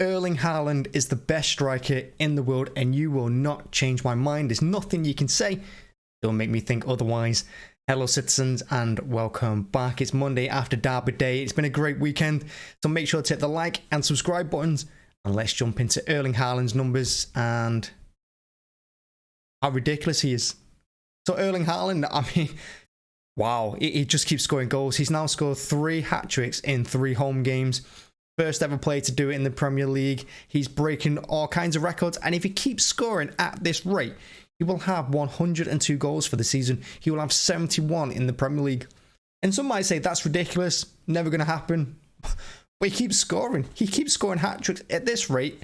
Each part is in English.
Erling Haaland is the best striker in the world, and you will not change my mind. There's nothing you can say. Don't make me think otherwise. Hello citizens and welcome back. It's Monday after Derby Day. It's been a great weekend, so make sure to hit the like and subscribe buttons, and let's jump into Erling Haaland's numbers and how ridiculous he is. So Erling Haaland, I mean, wow, he just keeps scoring goals. He's now scored 3 hat-tricks in 3 home games. First ever player to do it in the Premier League. He's breaking all kinds of records, and if he keeps scoring at this rate, he will have 102 goals for the season. He will have 71 in the Premier League. And some might say that's ridiculous, never going to happen. But he keeps scoring. He keeps scoring hat-tricks at this rate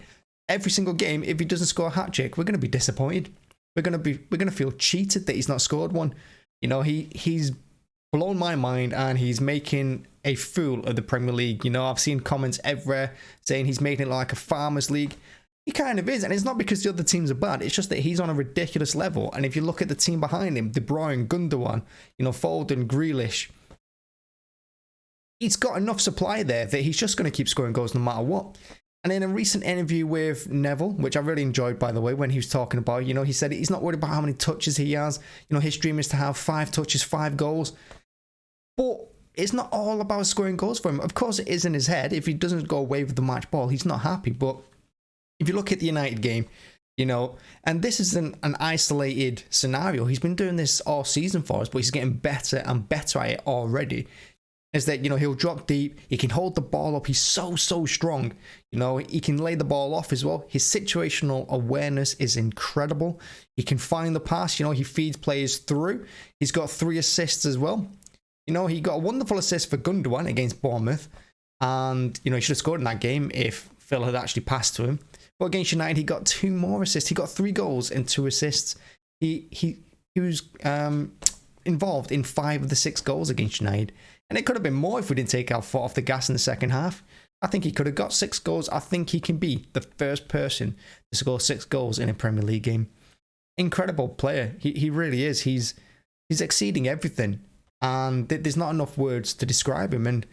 every single game. If he doesn't score a hat-trick, we're going to be disappointed. We're going to feel cheated that he's not scored one. You know, he's blown my mind, and he's making a fool of the Premier League. You know, I've seen comments everywhere saying he's making it like a farmers league. He kind of is, and it's not because the other teams are bad. It's just that he's on a ridiculous level. And if you look at the team behind him, De Bruyne, Gundogan, you know, Foden, Grealish, he's got enough supply there that he's just going to keep scoring goals no matter what. And in a recent interview with Neville, which I really enjoyed, by the way, when he was talking about, you know, he said he's not worried about how many touches he has. You know, his dream is to have 5 touches, 5 goals. But it's not all about scoring goals for him. Of course, it is in his head. If he doesn't go away with the match ball, he's not happy. But if you look at the United game, you know, and this isn't an isolated scenario. He's been doing this all season for us, but he's getting better and better at it already. Is that, you know, he'll drop deep, he can hold the ball up, he's so strong, you know, he can lay the ball off as well. His situational awareness is incredible. He can find the pass, you know, he feeds players through. He's got 3 assists as well. You know, he got a wonderful assist for Gundogan against Bournemouth, and, you know, he should have scored in that game if Phil had actually passed to him. But against United, he got 2 more assists. He got 3 goals and 2 assists. He was involved in 5 of the 6 goals against United. And it could have been more if we didn't take our foot off the gas in the second half. I think he could have got 6 goals. I think he can be the first person to score 6 goals in a Premier League game. Incredible player. He really is. He's exceeding everything. And there's not enough words to describe him. And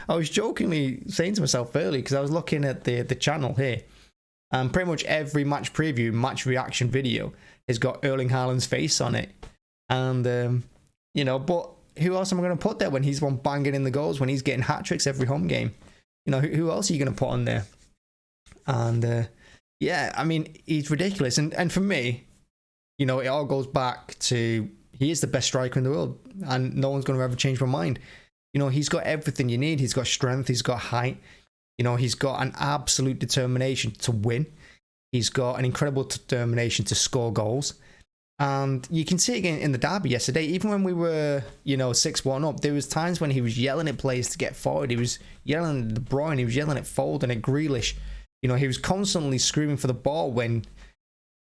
I was jokingly saying to myself earlier, because I was looking at the channel here, and pretty much every match preview, match reaction video has got Erling Haaland's face on it. And, you know, but who else am I going to put there when he's one banging in the goals, when he's getting hat-tricks every home game? You know, who else are you going to put on there? And, yeah, I mean, he's ridiculous. And for me, you know, it all goes back to he is the best striker in the world, and no one's going to ever change my mind. You know, he's got everything you need. He's got strength. He's got height. You know, he's got an absolute determination to win. He's got an incredible determination to score goals. And you can see it again in the derby yesterday. Even when we were, you know, 6-1 up, there was times when he was yelling at players to get forward. He was yelling at De Bruyne. He was yelling at Foden, at Grealish. You know, he was constantly screaming for the ball when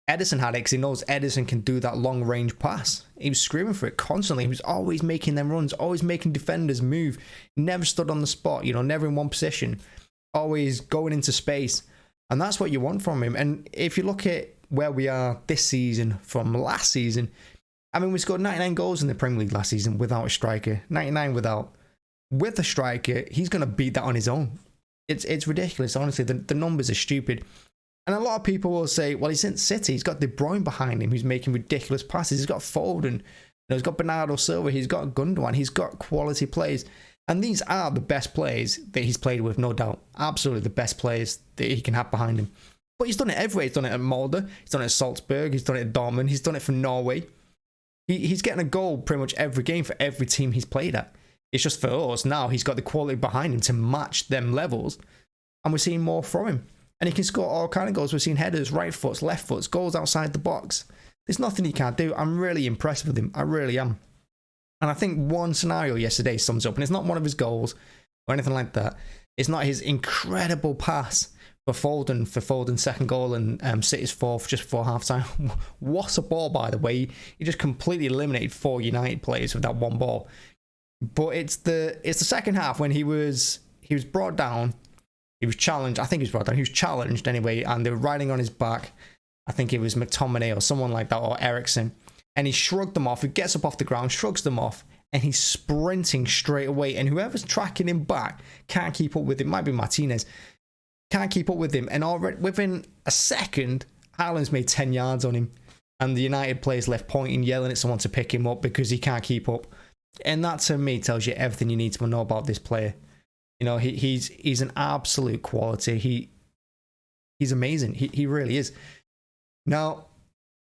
Ederson had it, because he knows Ederson can do that long-range pass. He was screaming for it constantly. He was always making them runs, always making defenders move. Never stood on the spot, you know, never in one position. Always going into space. And that's what you want from him. And if you look at where we are this season from last season, I mean, we scored 99 goals in the Premier League last season without a striker. 99 without. With a striker, he's going to beat that on his own. It's ridiculous, honestly. The numbers are stupid. And a lot of people will say, well, he's in City. He's got De Bruyne behind him who's making ridiculous passes. He's got Foden. You know, he's got Bernardo Silva. He's got Gundogan. He's got quality players. And these are the best players that he's played with, no doubt. Absolutely the best players that he can have behind him. But he's done it everywhere. He's done it at Molde. He's done it at Salzburg. He's done it at Dortmund. He's done it for Norway. He's getting a goal pretty much every game for every team he's played at. It's just for us now, he's got the quality behind him to match them levels. And we're seeing more from him. And he can score all kind of goals. We're seeing headers, right foots, left foots, goals outside the box. There's nothing he can't do. I'm really impressed with him. I really am. And I think one scenario yesterday sums up, and it's not one of his goals or anything like that. It's not his incredible pass for Foden's second goal and City's fourth just before half-time. What a ball, by the way. He just completely eliminated 4 United players with that one ball. But it's the second half when he was brought down. He was challenged. I think he was brought down. He was challenged anyway, and they were riding on his back. I think it was McTominay or someone like that, or Ericsson. And he shrugged them off. He gets up off the ground, shrugs them off, and he's sprinting straight away. And whoever's tracking him back can't keep up with it. Might be Martinez. Can't keep up with him. And already within a second, Haaland's made 10 yards on him. And the United players left pointing, yelling at someone to pick him up because he can't keep up. And that, to me, tells you everything you need to know about this player. You know, he's an absolute quality. He's amazing. He really is. Now,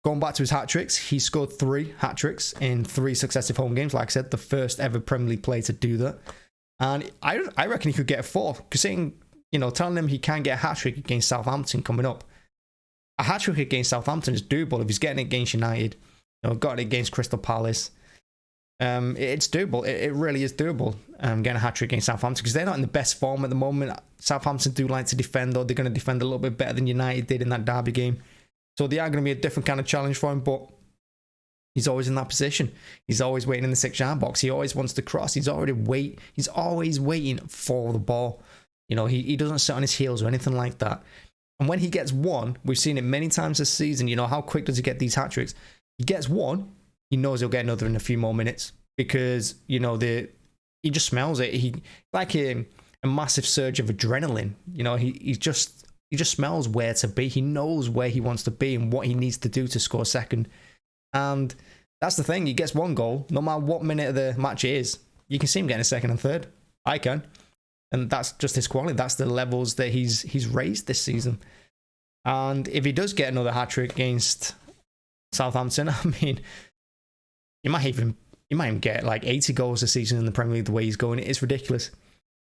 going back to his hat-tricks, he scored 3 hat-tricks in 3 successive home games. Like I said, the first ever Premier League player to do that. And I reckon he could get a 4th. Because saying, you know, telling him he can get a hat-trick against Southampton coming up. A hat-trick against Southampton is doable if he's getting it against United. You know, got it against Crystal Palace. It's doable. It really is doable. Getting a hat-trick against Southampton because they're not in the best form at the moment. Southampton do like to defend, though. They're going to defend a little bit better than United did in that derby game. So they are going to be a different kind of challenge for him, but he's always in that position. He's always waiting in the 6-yard box. He always wants to cross. He's always waiting for the ball. You know, he doesn't sit on his heels or anything like that. And when he gets one, we've seen it many times this season. You know, how quick does he get these hat-tricks? He gets one, he knows he'll get another in a few more minutes because, you know, he just smells it. He like a massive surge of adrenaline. You know, he just smells where to be. He knows where he wants to be and what he needs to do to score second. And that's the thing. He gets one goal, no matter what minute of the match it is. You can see him getting a second and third. I can. And that's just his quality. That's the levels that he's raised this season. And if he does get another hat-trick against Southampton, I mean, he might even get like 80 goals a season in the Premier League the way he's going. It's ridiculous.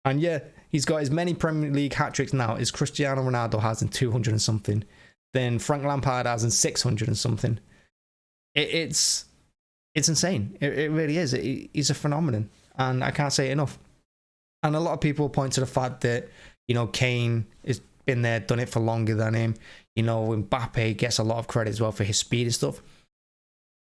And yeah, he's got as many Premier League hat-tricks now as Cristiano Ronaldo has in 200 and something, then Frank Lampard has in 600 and something. It's insane. It really is. He's a phenomenon. And I can't say it enough. And a lot of people point to the fact that, you know, Kane has been there, done it for longer than him. You know, Mbappe gets a lot of credit as well for his speed and stuff.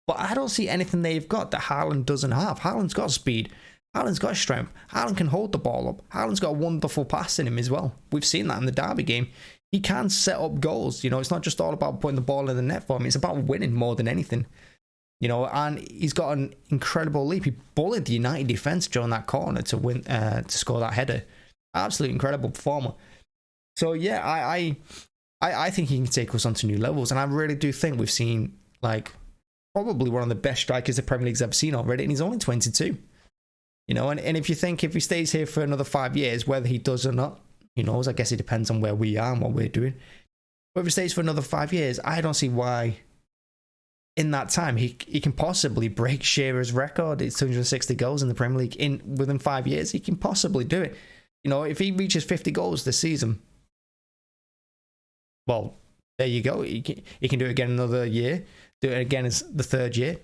But I don't see anything they've got that Haaland doesn't have. Haaland's got speed. Haaland's got strength. Haaland can hold the ball up. Haaland's got a wonderful pass in him as well. We've seen that in the derby game. He can set up goals. You know, it's not just all about putting the ball in the net for him. It's about winning more than anything. You know, and he's got an incredible leap. He bullied the United defence during that corner to win, to score that header. Absolutely incredible performer. So yeah, I think he can take us on to new levels, and I really do think we've seen like probably one of the best strikers the Premier League's ever seen already, and he's only 22. You know, and if you think if he stays here for another 5 years, whether he does or not, who knows? I guess it depends on where we are and what we're doing. But if he stays for another 5 years, I don't see why. In that time, he can possibly break Shearer's record. It's 260 goals in the Premier League within 5 years. He can possibly do it. You know, if he reaches 50 goals this season, well, there you go. He can do it again another year. Do it again as the 3rd year.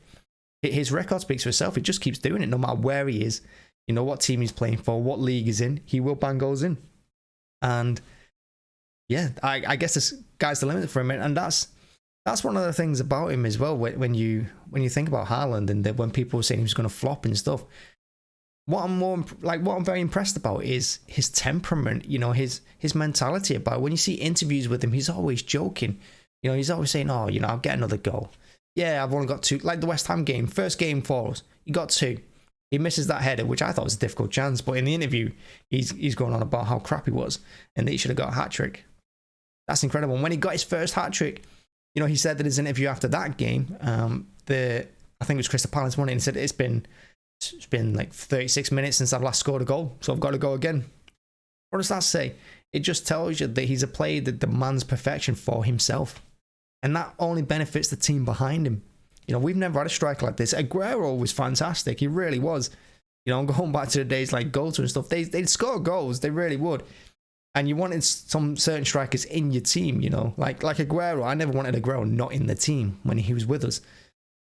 His record speaks for itself. He just keeps doing it no matter where he is. You know, what team he's playing for, what league he's in. He will bang goals in. And yeah, I guess this guy's the limit for him. And that's one of the things about him as well. When you think about Haaland and when people were saying he was going to flop and stuff, what I'm very impressed about is his temperament. You know, his mentality about it. When you see interviews with him, he's always joking. You know, he's always saying, "Oh, you know, I'll get another goal. Yeah, I've only got 2." Like the West Ham game, first game for us, he got 2. He misses that header, which I thought was a difficult chance. But in the interview, he's going on about how crap he was and that he should have got a hat trick. That's incredible. And when he got his first hat trick, you know, he said that his interview after that game, I think it was Crystal Palace won it, and he said it's been like 36 minutes since I've last scored a goal, so I've got to go again. What does that say? It just tells you that he's a player that demands perfection for himself, and that only benefits the team behind him. You know, we've never had a striker like this. Aguero was fantastic. He really was. You know, going back to the days like Goto and stuff, they'd score goals. They really would. And you wanted some certain strikers in your team, you know, like Aguero. I never wanted Aguero not in the team when he was with us.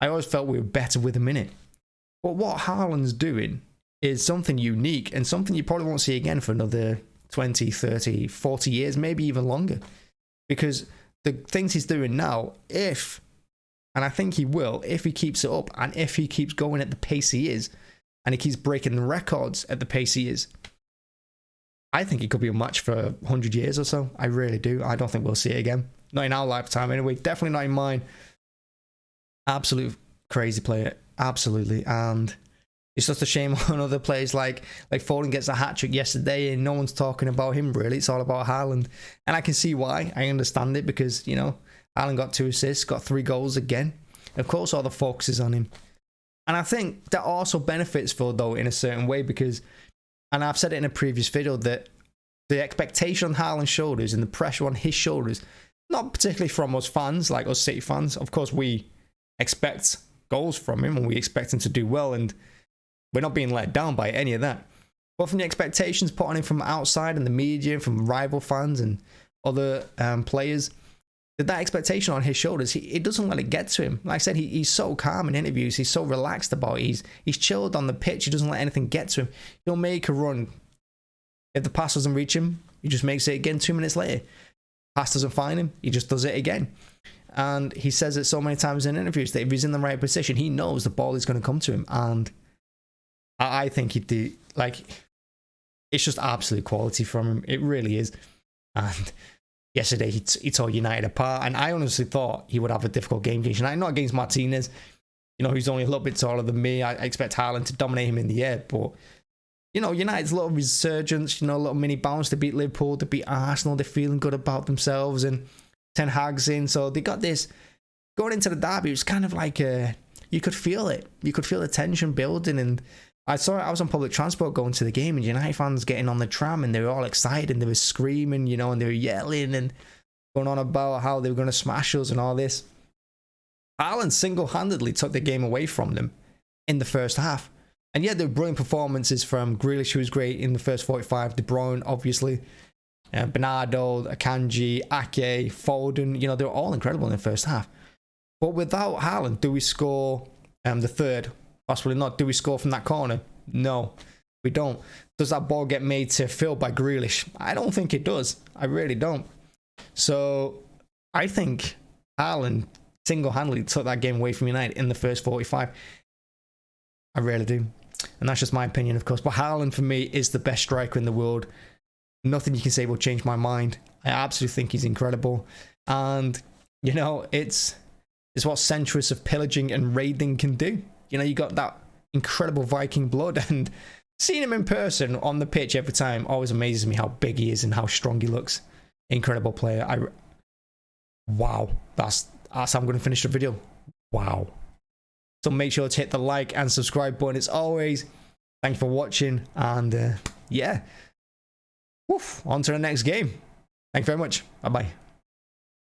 I always felt we were better with him in it. But what Haaland's doing is something unique and something you probably won't see again for another 20, 30, 40 years, maybe even longer. Because the things he's doing now, and I think he will, if he keeps it up and if he keeps going at the pace he is, and he keeps breaking the records at the pace he is, I think it could be a match for 100 years or so. I really do. I don't think we'll see it again. Not in our lifetime anyway. Definitely not in mine. Absolute crazy player. Absolutely. And It's just a shame on other players like Foden gets a hat-trick yesterday and no one's talking about him really. It's all about Haaland. And I can see why. I understand it because, you know, Haaland got 2 assists, got 3 goals again. Of course, all the focus is on him. And I think that also benefits Phil, though, in a certain way because, and I've said it in a previous video, that the expectation on Haaland's shoulders and the pressure on his shoulders, not particularly from us fans, like us City fans. Of course, we expect goals from him and we expect him to do well, and we're not being let down by any of that. But from the expectations put on him from outside and the media, from rival fans and other players, that expectation on his shoulders, it doesn't let it get to him. Like I said, he's so calm in interviews. He's so relaxed about it. He's chilled on the pitch. He doesn't let anything get to him. He'll make a run. If the pass doesn't reach him, he just makes it again 2 minutes later. Pass doesn't find him, he just does it again. And he says it so many times in interviews that if he's in the right position, he knows the ball is going to come to him. And I think he'd do, like, it's just absolute quality from him. It really is. And yesterday he tore United apart, and I honestly thought he would have a difficult game against United, not against Martinez, you know, who's only a little bit taller than me. I expect Haaland to dominate him in the air, but you know, United's little resurgence, you know, a little mini bounce to beat Liverpool, to beat Arsenal, they're feeling good about themselves, and Ten Hag's in, so they got this going into the derby. It was kind of like you could feel it, you could feel the tension building. And I was on public transport going to the game, and United fans getting on the tram, and they were all excited, and they were screaming, you know, and they were yelling and going on about how they were going to smash us and all this. Haaland single-handedly took the game away from them in the first half. And yeah, there were brilliant performances from Grealish, who was great in the first 45, De Bruyne, obviously, Bernardo, Akanji, Ake, Foden, you know, they were all incredible in the first half. But without Haaland, do we score the third? Possibly not. Do we score from that corner? No, we don't. Does that ball get made to Phil by Grealish? I don't think it does. I really don't. So I think Haaland single-handedly took that game away from United in the first 45. I really do. And that's just my opinion, of course. But Haaland, for me, is the best striker in the world. Nothing you can say will change my mind. I absolutely think he's incredible. And, you know, it's what centrists of pillaging and raiding can do. You know, you got that incredible Viking blood, and seeing him in person on the pitch every time always amazes me how big he is and how strong he looks. Incredible player. Wow. That's how I'm going to finish the video. Wow. So make sure to hit the like and subscribe button as always. Thank you for watching, and yeah. Woof, on to the next game. Thank you very much. Bye-bye.